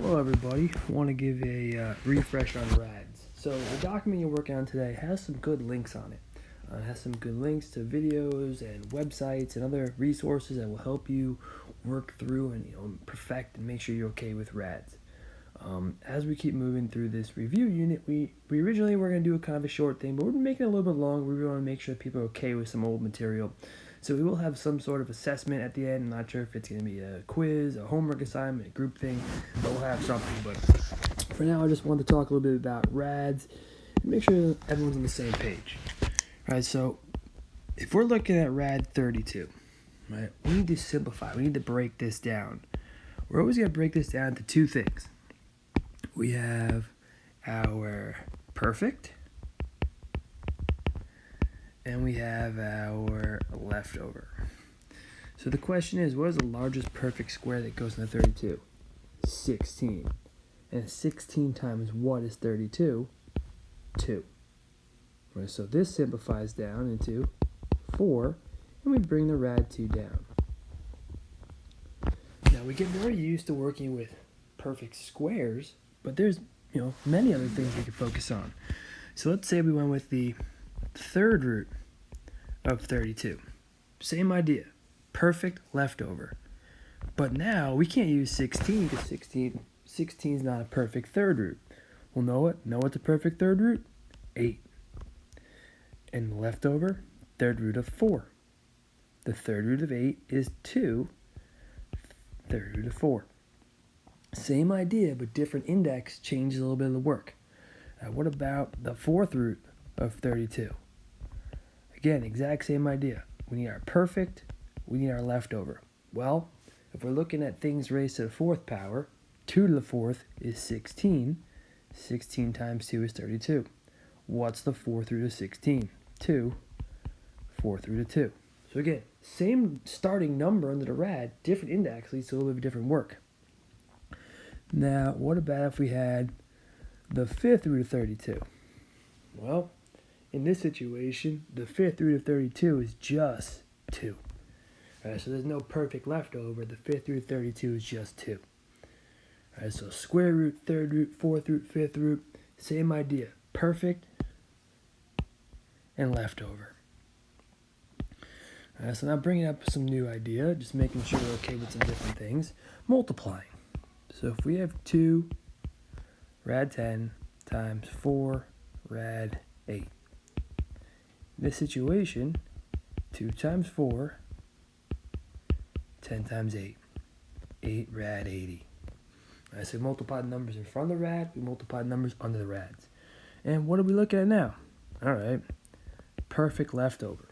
Hello everybody, I want to give a refresh on RADs. So the document you're working on today has some good links on it. It has some good links to videos and websites and other resources that will help you work through and perfect and make sure you're okay with RADs. As we keep moving through this review unit, we originally were going to do a kind of a short thing, but we're making it a little bit long. We really want to make sure people are okay with some old material. So we will have some sort of assessment at the end. I'm not sure if it's going to be a quiz, a homework assignment, a group thing, but we'll have something. But for now, I just wanted to talk a little bit about RADs and make sure everyone's on the same page. All right, so if we're looking at RAD 32, right, we need to simplify. We need to break this down. We're always going to break this down to two things. We have our perfect, and we have our leftover. So the question is, what is the largest perfect square that goes into 32? 16. And 16 times what is 32? 2. Right, so this simplifies down into 4, and we bring the RAD 2 down. Now we get very used to working with perfect squares, but there's many other things we could focus on. So let's say we went with the third root of 32. Same idea, perfect leftover. But now we can't use 16 because 16 is not a perfect third root. Well, know what's a perfect third root? 8. And the leftover, third root of 4. The third root of 8 is 2, third root of 4. Same idea, but different index changes a little bit of the work. What about the fourth root of 32? Again, exact same idea. We need our perfect, we need our leftover. Well, if we're looking at things raised to the fourth power, 2 to the fourth is 16. 16 times 2 is 32. What's the fourth root of 16? 2. Fourth root of 2. So again, same starting number under the RAD, different index leads to a little bit of different work. Now, what about if we had the fifth root of 32? Well, in this situation, the fifth root of 32 is just 2. So there's no perfect leftover. The fifth root of 32 is just 2. So square root, third root, fourth root, fifth root, same idea. Perfect and leftover. So now bringing up some new idea, just making sure we're okay with some different things. Multiplying. So if we have 2 rad 10 times 4 rad 8. In this situation, 2 times 4, 10 times 8, 8 rad 80. So we multiplied numbers in front of the rad, we multiplied numbers under the rads. And what are we looking at now? All right, perfect leftover.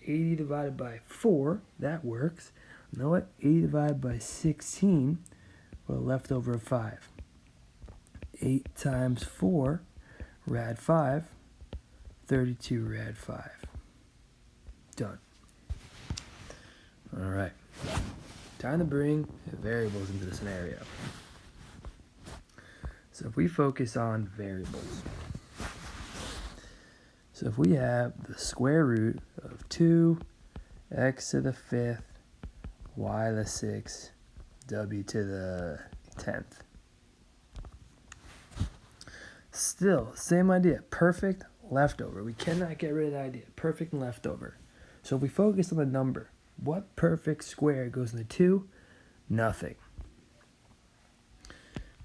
80 divided by 4, that works. You know what? 80 divided by 16, well, leftover of 5. 8 times 4, rad 5, 32 rad 5. Done. All right. Time to bring variables into the scenario. So if we focus on variables. So if we have the square root of 2, x to the 5th, y to the 6th, w to the 10th. Still, same idea, perfect leftover. We cannot get rid of that idea, perfect and leftover. So if we focus on the number, what perfect square goes into 2? Nothing.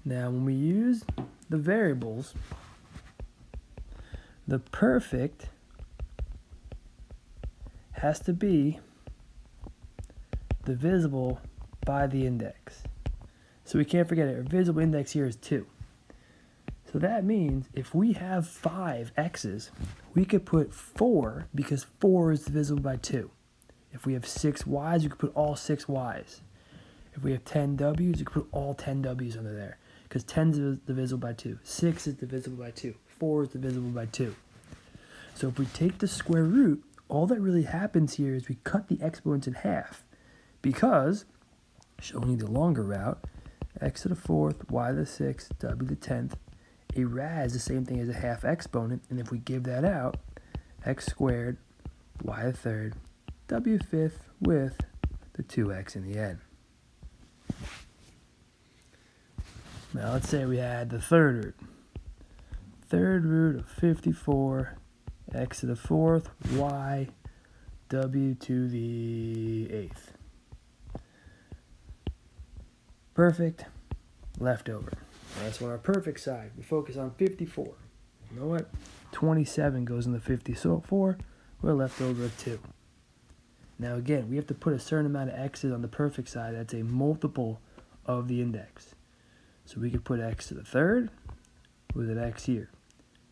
Now when we use the variables, the perfect has to be divisible by the index. So we can't forget it. Our visible index here is 2. So that means if we have 5 x's, we could put 4 because 4 is divisible by 2. If we have 6 y's, we could put all 6 y's. If we have 10 w's, we could put all 10 w's under there because 10 is divisible by 2. 6 is divisible by 2. 4 is divisible by 2. So if we take the square root, all that really happens here is we cut the exponents in half because, showing you the longer route, x to the 4th, y to the 6th, w to the 10th, a rad is the same thing as a half exponent, and if we give that out, x squared, y to the 3rd, w 5th with the 2x in the end. Now let's say we had the third root. Third root of 54, x to the fourth, y, w to the eighth. Perfect, left over. That's on our perfect side. We focus on 54. You know what? 27 goes in the 54. We're left over of 2. Now again, we have to put a certain amount of x's on the perfect side. That's a multiple of the index. So we could put x to the third with an x here.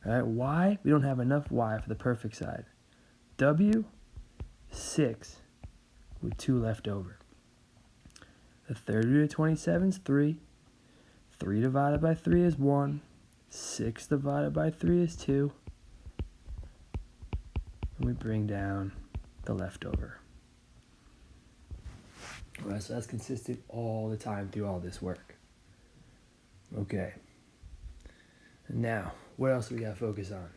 All right, y, we don't have enough y for the perfect side. W, 6 with 2 left over. The third root of 27 is 3. 3 divided by 3 is 1. 6 divided by 3 is 2. And we bring down the leftover. All right, so that's consistent all the time through all this work. Okay. And now, what else do we got to focus on?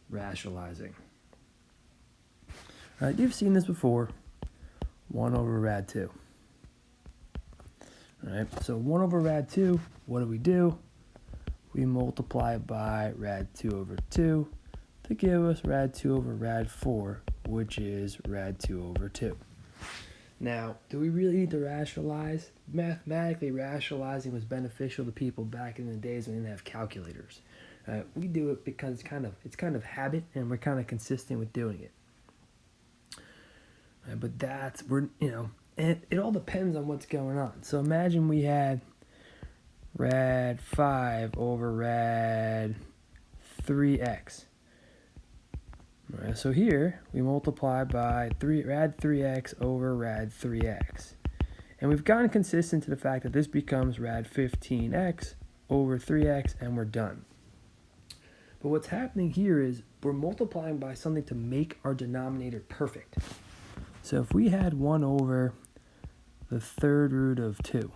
Rationalizing. All right, you've seen this before. 1 over rad 2. All right, so 1 over rad 2, what do? We multiply by rad 2 over 2 to give us rad 2 over rad 4, which is rad 2 over 2. Now, do we really need to rationalize? Mathematically, rationalizing was beneficial to people back in the days when they didn't have calculators. We do it because it's kind of habit, and we're kind of consistent with doing it. But and it all depends on what's going on. So imagine we had rad 5 over rad 3x. All right, so here we multiply by rad 3x over rad 3x. And we've gotten consistent to the fact that this becomes rad 15x over 3x, and we're done. But what's happening here is we're multiplying by something to make our denominator perfect. So if we had 1 over the third root of 2,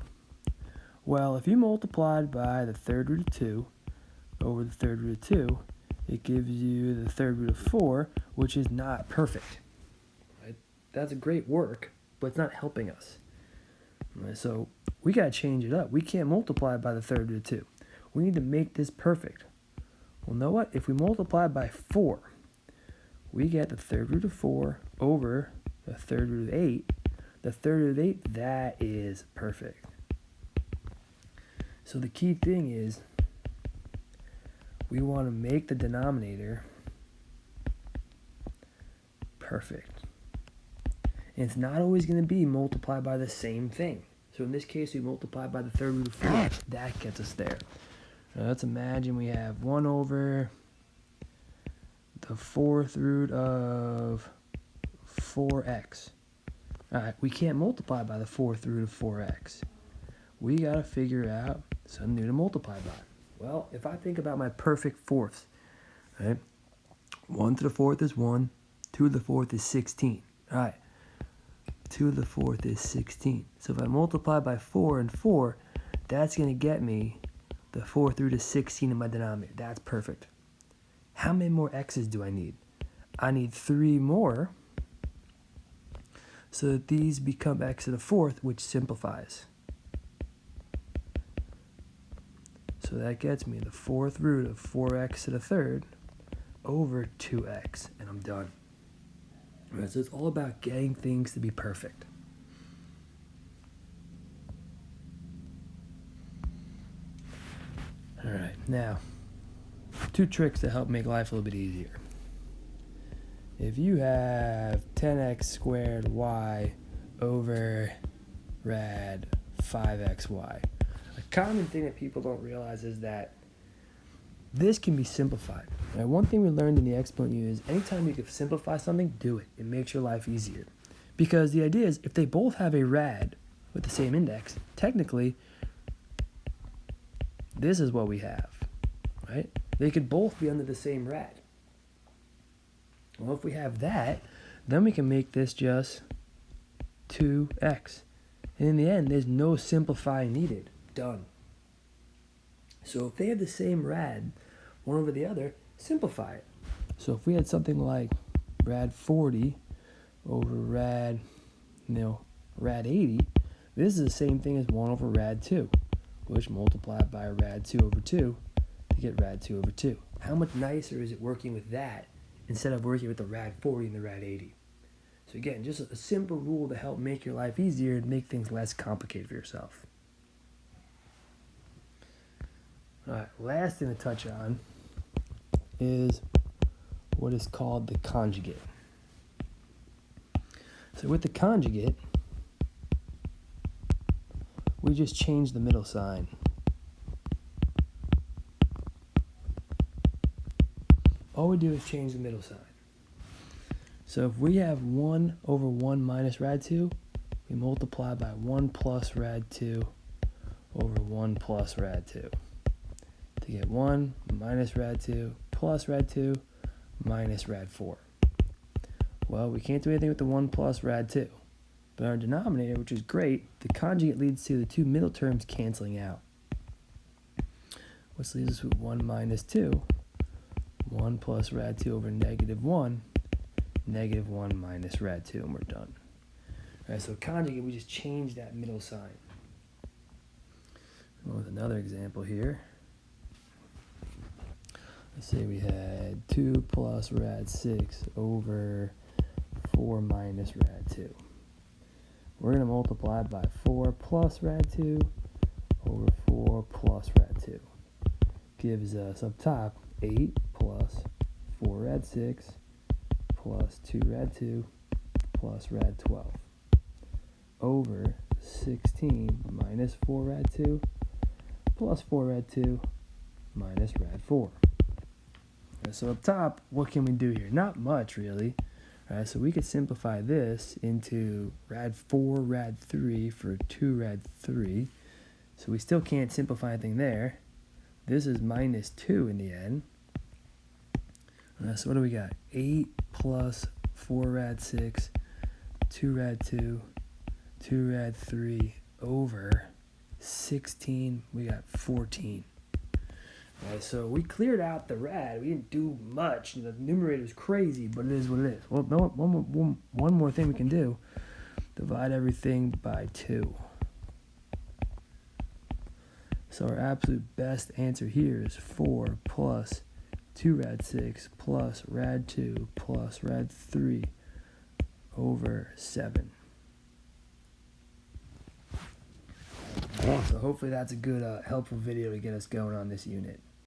well, if you multiplied by the third root of 2 over the third root of 2, it gives you the third root of 4, which is not perfect. Right? That's a great work, but it's not helping us. Right? So we got to change it up. We can't multiply by the third root of 2. We need to make this perfect. Well, you know what? If we multiply by 4, we get the third root of 4 over the third root of 8. The third root of 8, that is perfect. So the key thing is we want to make the denominator perfect. And it's not always going to be multiplied by the same thing. So in this case, we multiply by the third root of 4. That gets us there. Now let's imagine we have 1 over the fourth root of 4x. All right, we can't multiply by the fourth root of 4x. We got to figure out something new to multiply by. Well, if I think about my perfect fourths, right? 1 to the fourth is 1. 2 to the fourth is 16. All right. 2 to the fourth is 16. So if I multiply by 4 and 4, that's going to get me the fourth root of 16 in my denominator. That's perfect. How many more x's do I need? I need 3 more so that these become x to the fourth, which simplifies. So that gets me the fourth root of 4x to the third over 2x, and I'm done. All right, so it's all about getting things to be perfect. All right, now, 2 tricks to help make life a little bit easier. If you have 10x squared y over rad 5xy, a common thing that people don't realize is that this can be simplified. Right? One thing we learned in the exponent unit is anytime you can simplify something, do it. It makes your life easier. Because the idea is if they both have a rad with the same index, technically, this is what we have. Right? They could both be under the same rad. Well, if we have that, then we can make this just 2x. And in the end, there's no simplifying needed. Done. So if they have the same rad, one over the other, simplify it. So if we had something like rad 40 over rad 80, this is the same thing as 1 over rad 2. which multiplied by rad 2 over 2 to get rad 2 over 2. How much nicer is it working with that instead of working with the rad 40 and the rad 80? So again, just a simple rule to help make your life easier and make things less complicated for yourself. All right, last thing to touch on is what is called the conjugate. So with the conjugate, we just change the middle sign. All we do is change the middle sign. So if we have 1 over 1 minus rad 2, we multiply by 1 plus rad 2 over 1 plus rad 2 to get 1 minus rad 2 plus rad 2 minus rad 4. Well, we can't do anything with the 1 plus rad 2. But our denominator, which is great, the conjugate leads to the two middle terms canceling out. Which leaves us with 1 minus 2. 1 plus rad 2 over negative 1. Negative 1 minus rad 2, and we're done. All right, so conjugate, we just change that middle sign. With another example here. Let's say we had 2 plus rad 6 over 4 minus rad 2. We're going to multiply by 4 plus rad 2 over 4 plus rad 2. Gives us up top 8 plus 4 rad 6 plus 2 rad 2 plus rad 12 over 16 minus 4 rad 2 plus 4 rad 2 minus rad 4. So up top, what can we do here? Not much, really. All right, so we could simplify this into rad 4, rad 3 for 2 rad 3. So we still can't simplify anything there. This is minus 2 in the end. So what do we got? 8 plus 4 rad 6, 2 rad 2, 2 rad 3 over 16. We got 14. All right, so we cleared out the rad. We didn't do much. The numerator is crazy, but it is what it is. Well, no, one more thing we can do. Divide everything by 2. So our absolute best answer here is 4 plus 2 rad 6 plus rad 2 plus rad 3 over 7. So hopefully that's a good helpful video to get us going on this unit.